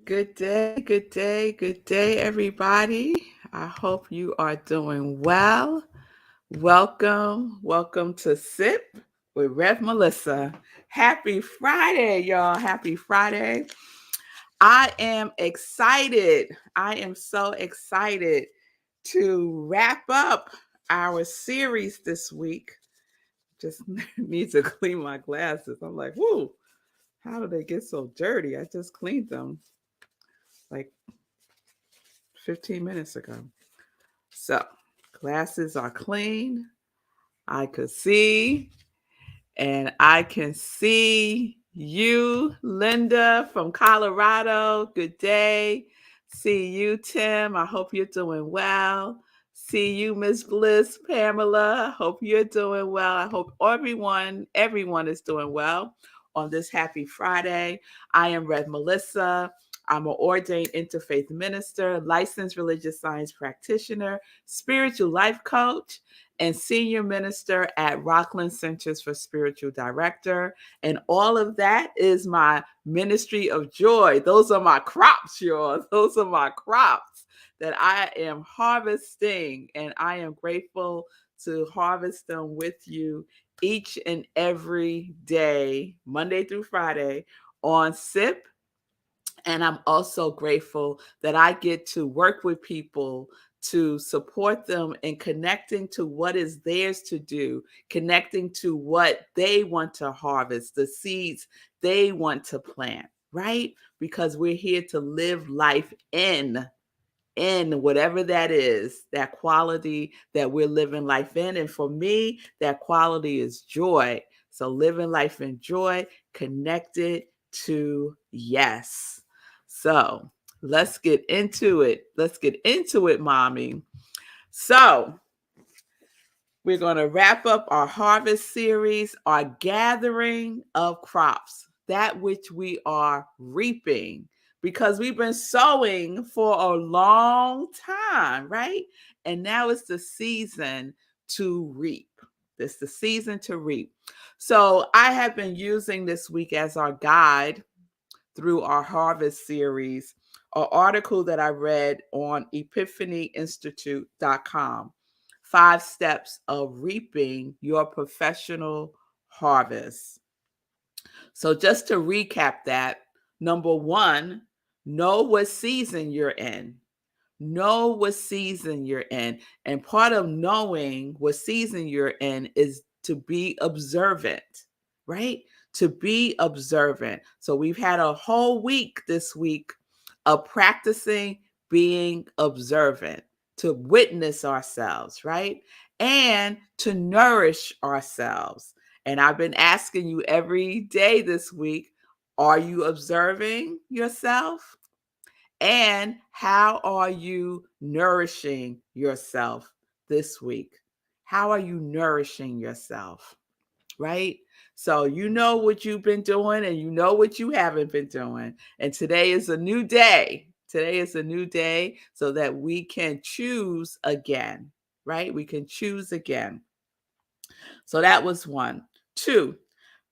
Good day, good day, good day, everybody. I hope you are doing well. Welcome to Sip with Rev Melissa. Happy Friday, y'all. Happy Friday. I am excited. I am so excited to wrap up our series this week. Just need to clean my glasses. I'm like, whoo, how did they get so dirty? I just cleaned them like 15 minutes ago. So, glasses are clean. I could see, and I can see you, Linda from Colorado. Good day. See you, Tim. I hope you're doing well. See you, Miss Bliss, Pamela. Hope you're doing well. I hope everyone is doing well on this happy Friday. I am Rev Melissa. I'm an ordained interfaith minister, licensed religious science practitioner, spiritual life coach, and senior minister at Rockland Centers for Spiritual Director. And all of that is my ministry of joy. Those are my crops, y'all. Those are my crops that I am harvesting. And I am grateful to harvest them with you each and every day, Monday through Friday, on SIP. And I'm also grateful that I get to work with people to support them in connecting to what is theirs to do, connecting to what they want to harvest, the seeds they want to plant, right? Because we're here to live life in whatever that is, that quality that we're living life in. And for me, that quality is joy. So living life in joy, connected to yes. So let's get into it. Let's get into it, mommy. So we're going to wrap up our harvest series, our gathering of crops, that which we are reaping, because we've been sowing for a long time, right? And now it's the season to reap. It's the season to reap. So I have been using this week as our guide through our harvest series, an article that I read on epiphanyinstitute.com, 5 steps of reaping your professional harvest. So just to recap that, number 1, know what season you're in. Know what season you're in. And part of knowing what season you're in is to be observant, right? To be observant. So we've had a whole week this week of practicing being observant, to witness ourselves, right? And to nourish ourselves. And I've been asking you every day this week, are you observing yourself? And how are you nourishing yourself this week? How are you nourishing yourself? Right? So you know what you've been doing and you know what you haven't been doing. And today is a new day. Today is a new day so that we can choose again, right? We can choose again. So that was 1. 2,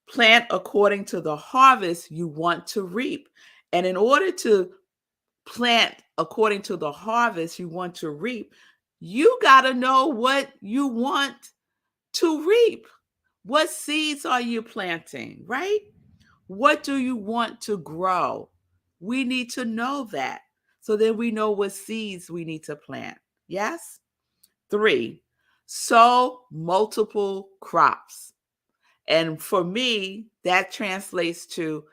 plant according to the harvest you want to reap. And in order to plant according to the harvest you want to reap, you got to know what you want to reap. What seeds are you planting, right? What do you want to grow? We need to know that so that we know what seeds we need to plant. Yes? 3, sow multiple crops. And for me, that translates to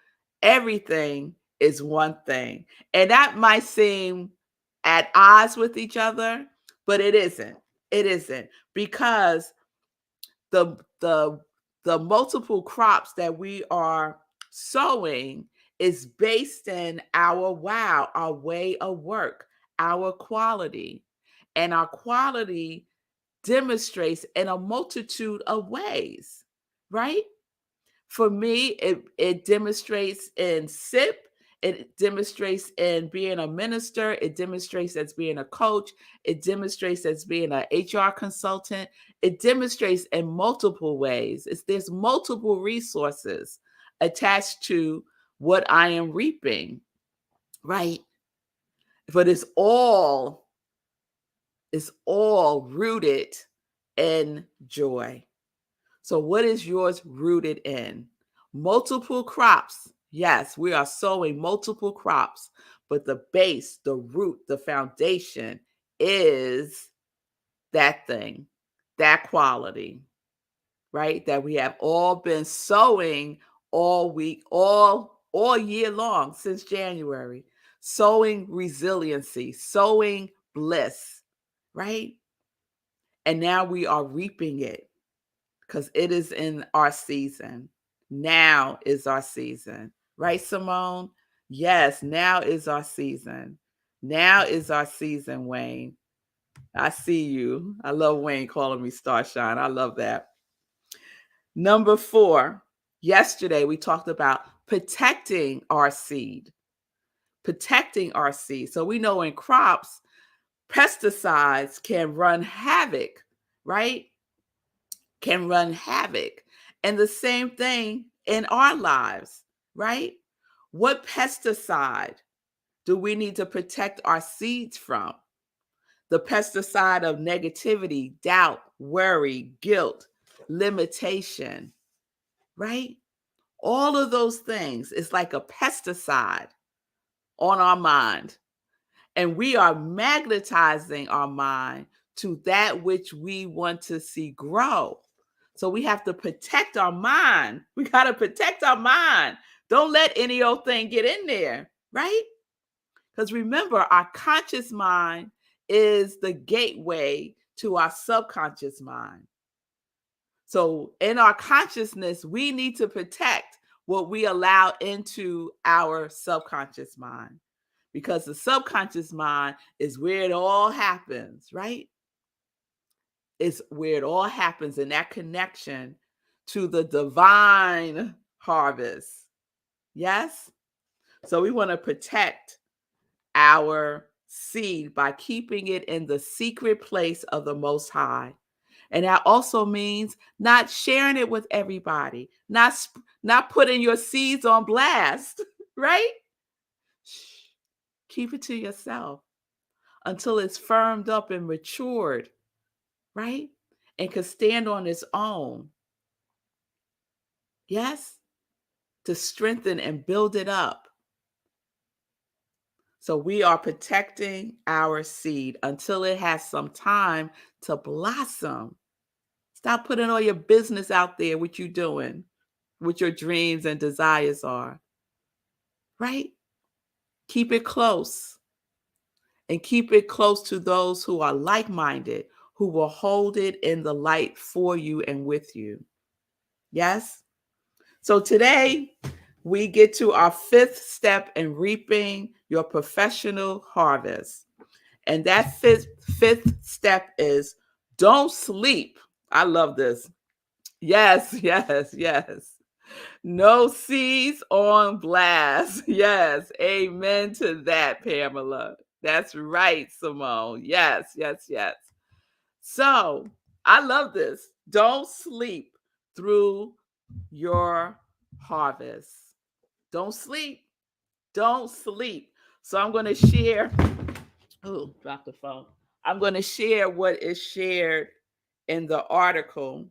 everything is one thing. And that might seem at odds with each other, but it isn't. It isn't, because the the the multiple crops that we are sowing is based in our our way of work, our quality. And our quality demonstrates in a multitude of ways, right? For me, it demonstrates in SIP. It demonstrates in being a minister. It demonstrates as being a coach. It demonstrates as being an HR consultant. It demonstrates in multiple ways. There's multiple resources attached to what I am reaping. right? But it's all rooted in joy. So what is yours rooted in? Multiple crops. Yes, we are sowing multiple crops, but the base, the root, the foundation is that thing, that quality, right? That we have all been sowing all week, all year long since January. Sowing resiliency, sowing bliss, right? And now we are reaping it because it is in our season. Now is our season. Right, Simone? Yes, now is our season. Now is our season, Wayne. I see you. I love Wayne calling me Starshine. I love that. Number 4, yesterday we talked about protecting our seed. Protecting our seed. So we know in crops, pesticides can run havoc, right? Can run havoc. And the same thing in our lives, right? What pesticide do we need to protect our seeds from? The pesticide of negativity, doubt, worry, guilt, limitation, right? All of those things is like a pesticide on our mind. And we are magnetizing our mind to that which we want to see grow. So we have to protect our mind. We got to protect our mind. Don't let any old thing get in there, right? Because remember, our conscious mind is the gateway to our subconscious mind. So in our consciousness, we need to protect what we allow into our subconscious mind, because the subconscious mind is where it all happens, right? It's where it all happens in that connection to the divine harvest. Yes? So we want to protect our seed by keeping it in the secret place of the Most High. And that also means not sharing it with everybody, not putting your seeds on blast, right? Shh. Keep it to yourself until it's firmed up and matured, right? And can stand on its own. Yes? To strengthen and build it up. So we are protecting our seed until it has some time to blossom. Stop putting all your business out there, what you're doing, what your dreams and desires are, right? Keep it close, and keep it close to those who are like-minded, who will hold it in the light for you and with you. Yes? So today we get to our 5th step in reaping your professional harvest. And that fifth step is don't sleep. I love this. Yes, yes, yes. No seeds on blast. Yes, amen to that, Pamela. That's right, Simone. Yes, yes, yes. So I love this. Don't sleep through your harvest. Don't sleep. Don't sleep. So I'm going to share. Oh, drop the phone. I'm going to share what is shared in the article,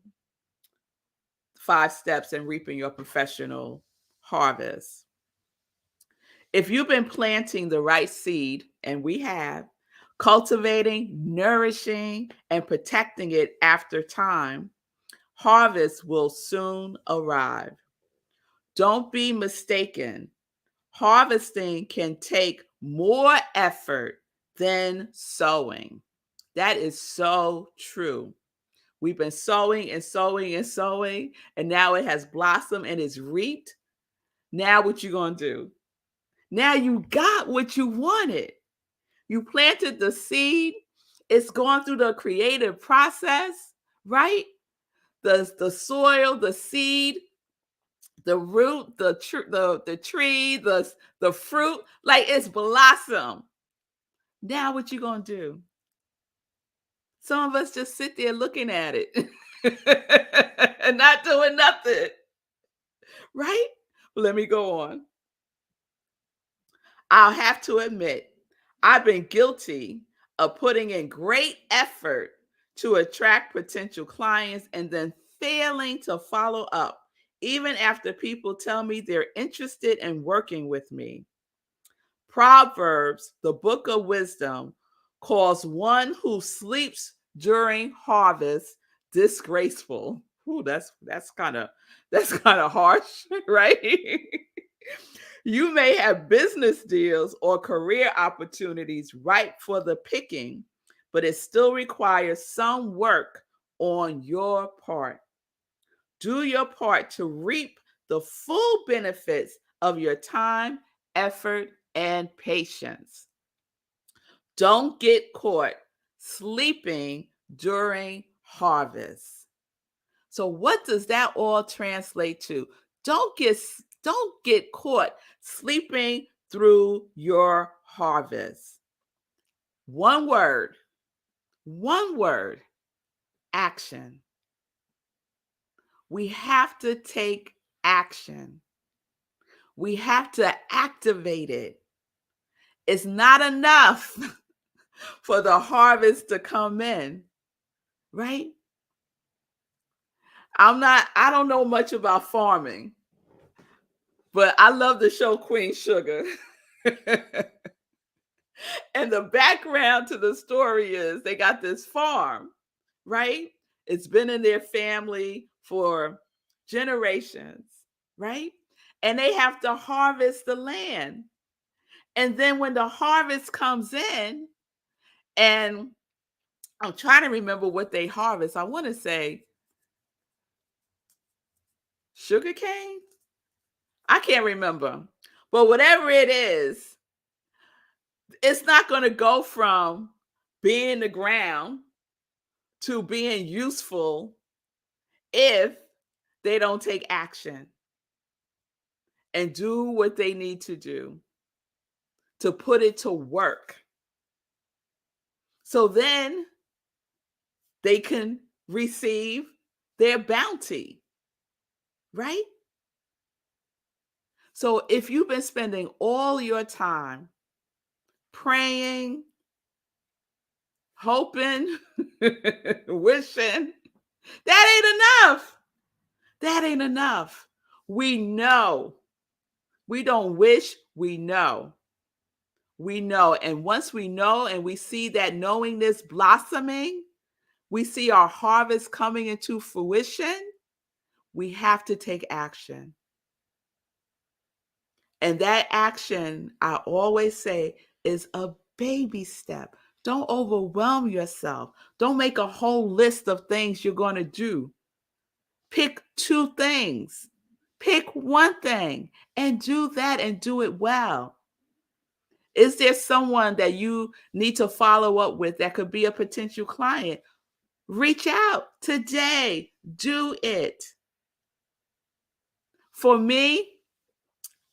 5 Steps in Reaping Your Professional Harvest. If you've been planting the right seed, and we have, cultivating, nourishing, and protecting it after time, harvest will soon arrive. Don't be mistaken. Harvesting can take more effort than sowing. That is so true. We've been sowing and sowing and sowing, and now it has blossomed and is reaped. Now what you going to do? Now you got what you wanted. You planted the seed. It's gone through the creative process, right? The soil, the seed, the root, the tree, the fruit, like it's blossom. Now what you going to do? Some of us just sit there looking at it and not doing nothing, right? Well, let me go on. I'll have to admit, I've been guilty of putting in great effort to attract potential clients and then failing to follow up, even after people tell me they're interested in working with me. Proverbs, the book of wisdom, calls one who sleeps during harvest disgraceful. Ooh, that's kind of that's kind of harsh, right? You may have business deals or career opportunities ripe for the picking, but it still requires some work on your part. Do your part to reap the full benefits of your time, effort, and patience. Don't get caught sleeping during harvest. So what does that all translate to? Don't get caught sleeping through your harvest. One word, one word, action. We have to take action. We have to activate it. It's not enough for the harvest to come in, right? I don't know much about farming, but I love the show Queen Sugar. And the background to the story is they got this farm, right? It's been in their family for generations, right? And they have to harvest the land. And then when the harvest comes in, and I'm trying to remember what they harvest. I want to say sugar cane. I can't remember. But whatever it is, it's not going to go from being the ground to being useful if they don't take action and do what they need to do to put it to work. So then they can receive their bounty, right? So if you've been spending all your time praying, hoping, wishing, that ain't enough. That ain't enough. We know. We don't wish, we know. We know. And once we know and we see that knowingness blossoming, we see our harvest coming into fruition, we have to take action. And that action, I always say, is a baby step. Don't overwhelm yourself. Don't make a whole list of things you're going to do. Pick two things. Pick one thing and do that and do it well. Is there someone that you need to follow up with that could be a potential client? Reach out today. Do it. For me,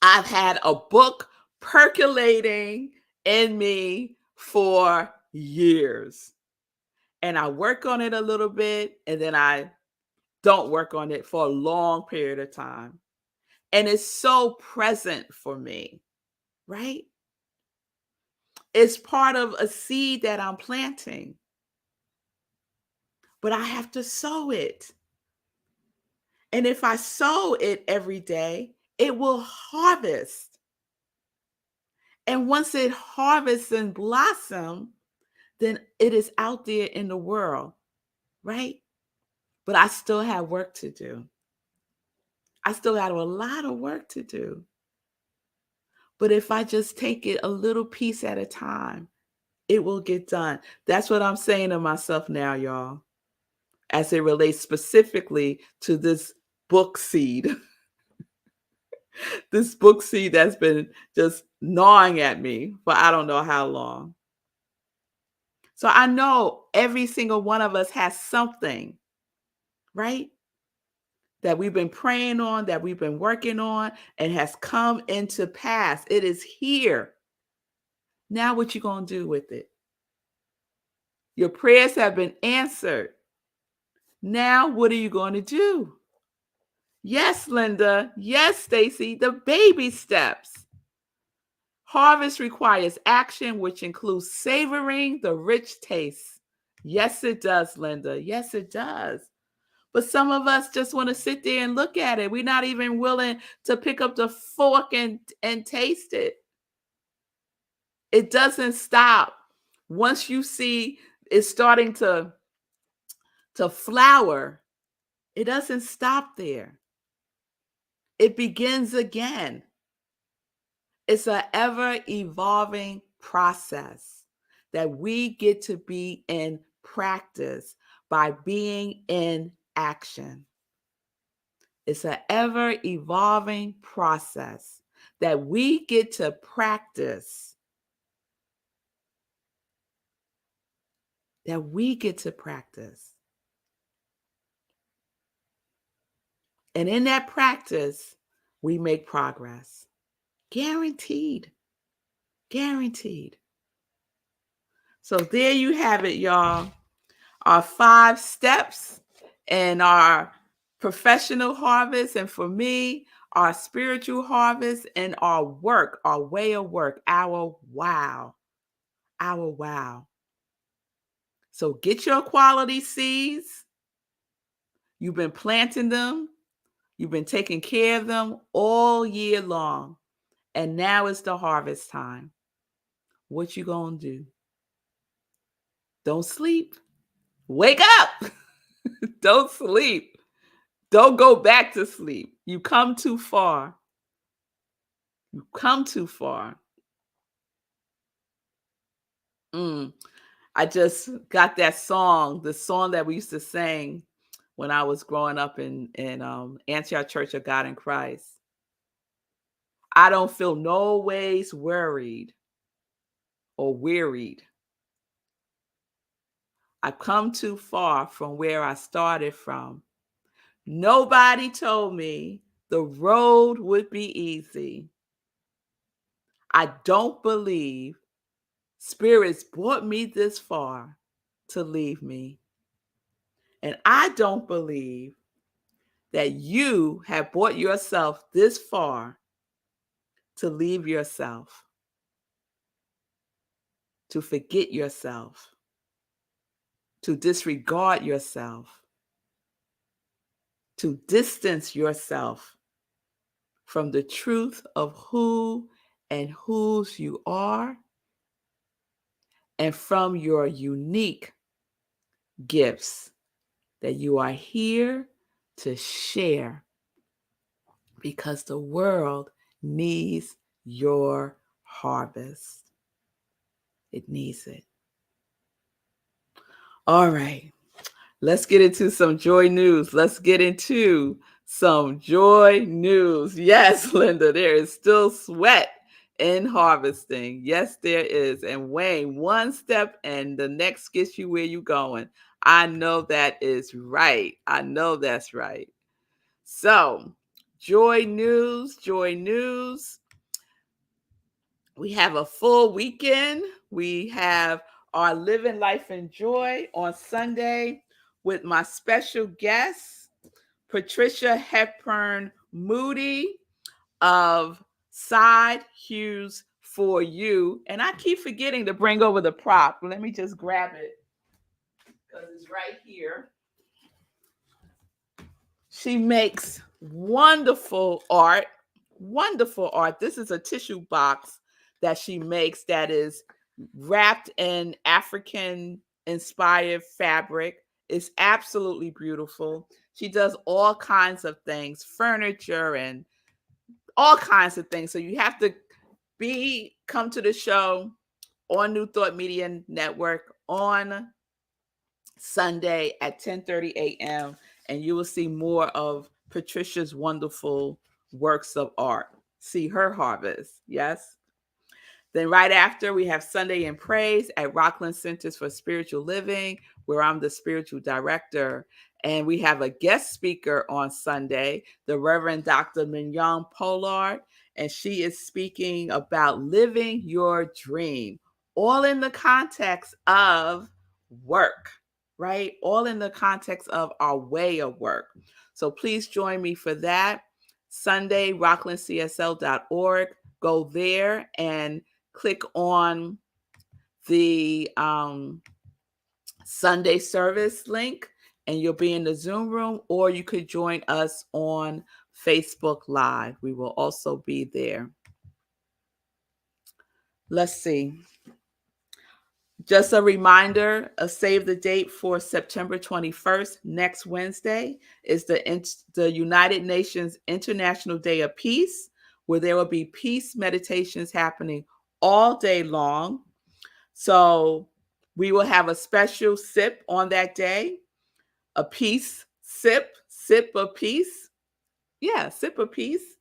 I've had a book percolating in me for years. And I work on it a little bit and then I don't work on it for a long period of time. And it's so present for me, right? It's part of a seed that I'm planting, but I have to sow it. And if I sow it every day, it will harvest. And once it harvests and blossom, then it is out there in the world, right? But I still have work to do. I still got a lot of work to do. But if I just take it a little piece at a time, it will get done. That's what I'm saying to myself now, y'all, as it relates specifically to this book seed. This book seed that's been just gnawing at me for I don't know how long. So I know every single one of us has something, right? That we've been praying on, that we've been working on, and has come into pass. It is here. Now what you going to do with it? Your prayers have been answered. Now what are you going to do? Yes, Linda. Yes, Stacy. The baby steps. Harvest requires action, which includes savoring the rich taste. Yes, it does, Linda. Yes, it does. But some of us just want to sit there and look at it. We're not even willing to pick up the fork and taste it. It doesn't stop. Once you see it's starting to flower, it doesn't stop there. It begins again. It's an ever-evolving process that we get to be in practice by being in action. It's an ever-evolving process that we get to practice. That we get to practice. And in that practice, we make progress. Guaranteed. Guaranteed. So there you have it, y'all. Our 5 steps in our professional harvest, and for me, our spiritual harvest, and our work, our way of work, our wow. Our wow. So get your quality seeds. You've been planting them. You've been taking care of them all year long. And now it's the harvest time. What you gonna do? Don't sleep. Wake up. Don't sleep. Don't go back to sleep. You come too far. You come too far. I just got that song, the song that we used to sing when I was growing up in Antioch Church of God in Christ. I don't feel no ways worried or wearied. I've come too far from where I started from. Nobody told me the road would be easy. I don't believe spirits brought me this far to leave me. And I don't believe that you have brought yourself this far to leave yourself, to forget yourself, to disregard yourself, to distance yourself from the truth of who and whose you are, and from your unique gifts that you are here to share, because the world needs your harvest. It needs it. All right. Let's get into some joy news. Let's get into some joy news. Yes, Linda, there is still sweat in harvesting. Yes, there is. And Wayne, one step and the next gets you where you're going. I know that is right. I know that's right. So, joy news, joy news. We have a full weekend. We have our Living Life in Joy on Sunday with my special guest, Patricia Hepburn Moody of Side Hues for You. And I keep forgetting to bring over the prop. Let me just grab it because it's right here. She makes wonderful art. Wonderful art. This is a tissue box that she makes that is wrapped in African inspired fabric. It's absolutely beautiful. She does all kinds of things, furniture and all kinds of things. So you have to come to the show on New Thought Media Network on Sunday at 10:30 a.m. and you will see more of Patricia's wonderful works of art. See her harvest. Yes. Then right after, we have Sunday in Praise at Rockland Centers for Spiritual Living, where I'm the spiritual director. And we have a guest speaker on Sunday, the Reverend Dr. Mignon Pollard, and she is speaking about living your dream, all in the context of work, right? All in the context of our way of work. So please join me for that. Sunday, rocklandcsl.org. go there and click on the Sunday service link, and you'll be in the Zoom room, or you could join us on Facebook Live. We will also be there. Let's see. Just a reminder, save the date for September 21st, next Wednesday, is the United Nations International Day of Peace, where there will be peace meditations happening all day long. So we will have a special sip on that day, a peace sip of peace. Yeah, sip of peace.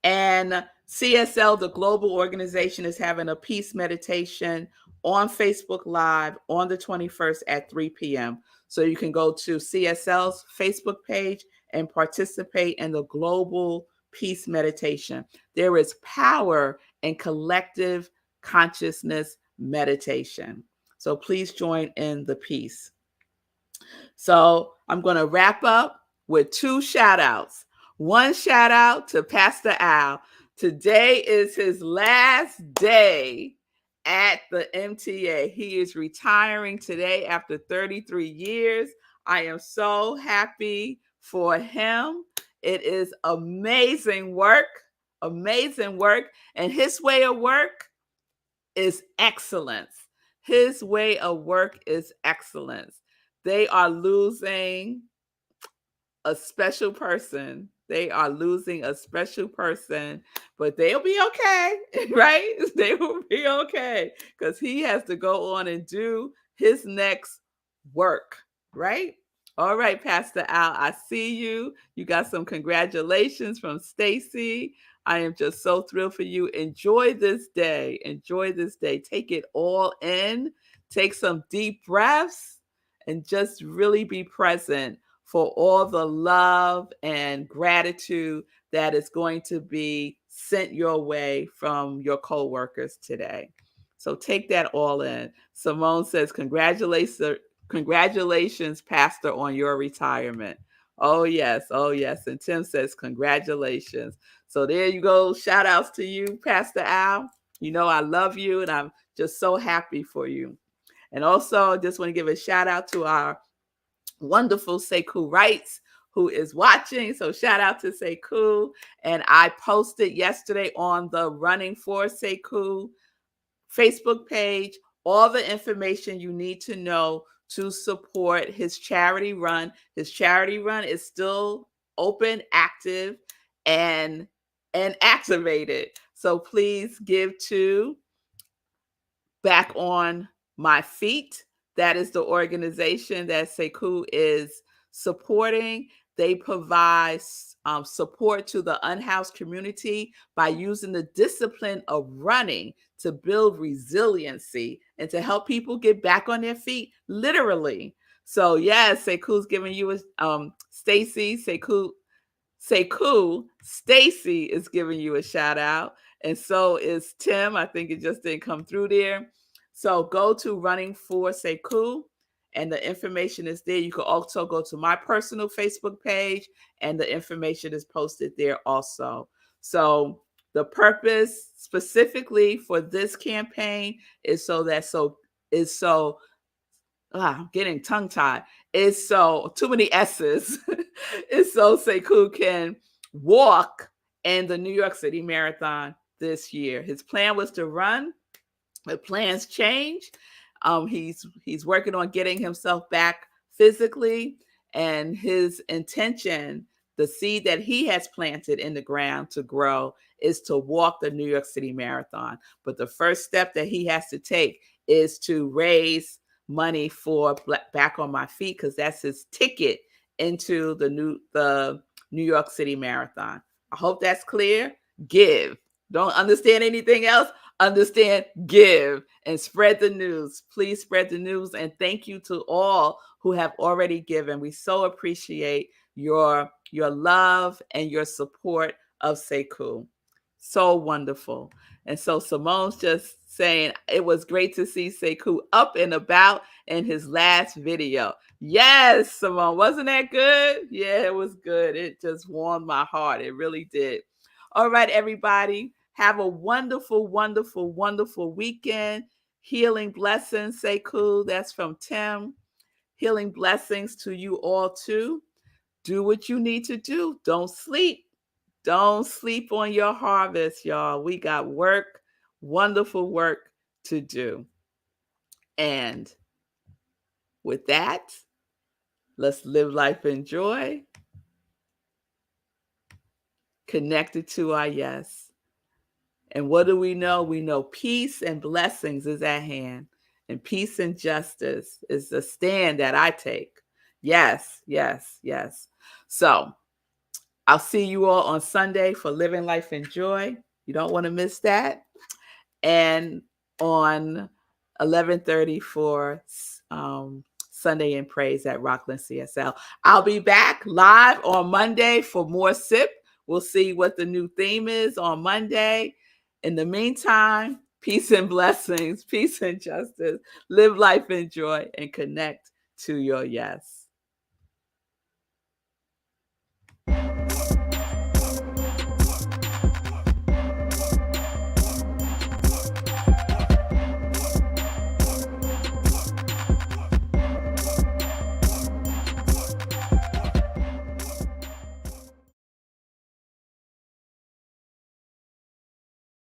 And CSL, the global organization, is having a peace meditation on Facebook Live on the 21st at 3 p.m. So you can go to CSL's Facebook page and participate in the global peace meditation. There is power in collective consciousness meditation. So please join in the peace. So I'm going to wrap up with 2 shout outs. One shout out to Pastor Al. Today is his last day at the MTA. He is retiring today after 33 years. I am so happy for him. It is amazing work, and his way of work is excellence. His way of work is excellence. They are losing a special person. They are losing a special person, but they'll be okay, right? They will be okay because he has to go on and do his next work, right? All right, Pastor Al, I see you. You got some congratulations from Stacy. I am just so thrilled for you. Enjoy this day. Enjoy this day. Take it all in. Take some deep breaths and just really be present for all the love and gratitude that is going to be sent your way from your coworkers today. So take that all in. Simone says, congratulations, Pastor, on your retirement. Oh, yes. Oh, yes. And Tim says, congratulations. So there you go. Shout outs to you, Pastor Al. You know, I love you and I'm just so happy for you. And also, just want to give a shout out to our wonderful Sekou Wrights, who is watching. So shout out to Sekou. And I posted yesterday on the Running for Sekou Facebook page all the information you need to know to support his charity run. His charity run is still open, active, and activated. So please give to Back on My Feet. That is the organization that Sekou is supporting. They provide support to the unhoused community by using the discipline of running to build resiliency and to help people get back on their feet, literally. So yes, Sekou's giving you a Stacy is giving you a shout out. And so is Tim. I think it just didn't come through there. So go to Running for Sekou, and the information is there. You can also go to my personal Facebook page, and the information is posted there also. So the purpose specifically for this campaign is I'm getting tongue-tied. It's so too many S's. It's so Sekou can walk in the New York City Marathon this year. His plan was to run. The plans change. He's working on getting himself back physically, and his intention, the seed that he has planted in the ground to grow, is to walk the New York City Marathon. But the first step that he has to take is to raise money for Back on My Feet, because that's his ticket into the New York City Marathon. I hope that's clear. Give. Don't understand anything else. Understand, give, and spread the news. Please spread the news. And thank you to all who have already given. We so appreciate your love and your support of Sekou. So wonderful. And so Simone's just saying it was great to see Sekou up and about in his last video. Yes, Simone, wasn't that good? Yeah, it was good. It just warmed my heart. It really did. All right, everybody. Have a wonderful, wonderful, wonderful weekend. Healing blessings, say cool. That's from Tim. Healing blessings to you all too. Do what you need to do. Don't sleep. Don't sleep on your harvest, y'all. We got work, wonderful work to do. And with that, let's live life in joy, connected to our yes. And what do we know? We know peace and blessings is at hand. And peace and justice is the stand that I take. Yes, yes, yes. So I'll see you all on Sunday for Living Life in Joy. You don't want to miss that. And on 11:30 for Sunday in Praise at Rockland CSL. I'll be back live on Monday for more SIP. We'll see what the new theme is on Monday. In the meantime, peace and blessings, peace and justice. Live life in joy and connect to your yes.